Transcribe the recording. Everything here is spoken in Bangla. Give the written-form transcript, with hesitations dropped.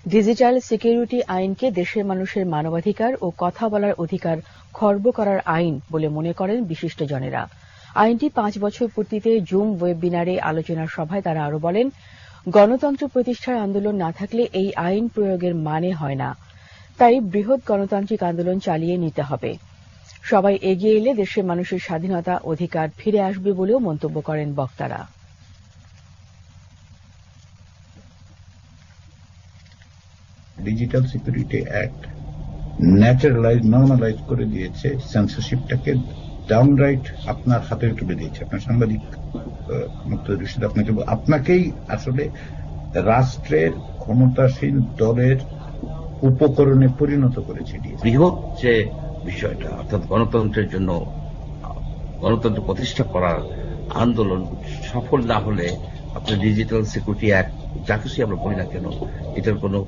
ডিজিটাল সিকিউরিটি আইনকে দেশের মানুষের মানবাধিকার ও কথা বলার অধিকার খর্ব করার আইন বলে মনে করেন বিশিষ্টজনেরা। আইনটি ৫ বছর পূর্তিতে জুম ওয়েবিনারে আলোচনা সভায় তারা আরো বলেন, গণতন্ত্র প্রতিষ্ঠার আন্দোলন না থাকলে এই আইন প্রয়োগের মানে হয় না। তাই বৃহৎ গণতান্ত্রিক আন্দোলন চালিয়ে নিতে হবে। সবাই এগিয়ে এলে দেশের মানুষের স্বাধীনতা অধিকার ফিরে আসবে বলেও মন্তব্য করেন বক্তারা। ডিজিটাল সিকিউরিটি অ্যাক্ট নর্মালাইজ করে দিয়েছে সেন্সরশিপটাকে, ডাউনরাইট আপনার হাতে তুলে দিয়েছে। আপনার সাংবাদিক আপনাকেই আসলে রাষ্ট্রের ক্ষমতাসীন দলের উপকরণে পরিণত করেছে। বৃহৎ যে বিষয়টা অর্থাৎ গণতন্ত্রের জন্য গণতন্ত্র প্রতিষ্ঠা করার আন্দোলন সফল না হলে আপনার ডিজিটাল সিকিউরিটি অ্যাক্ট যা কিছু আমরা বলি না কেন, এটার কোনো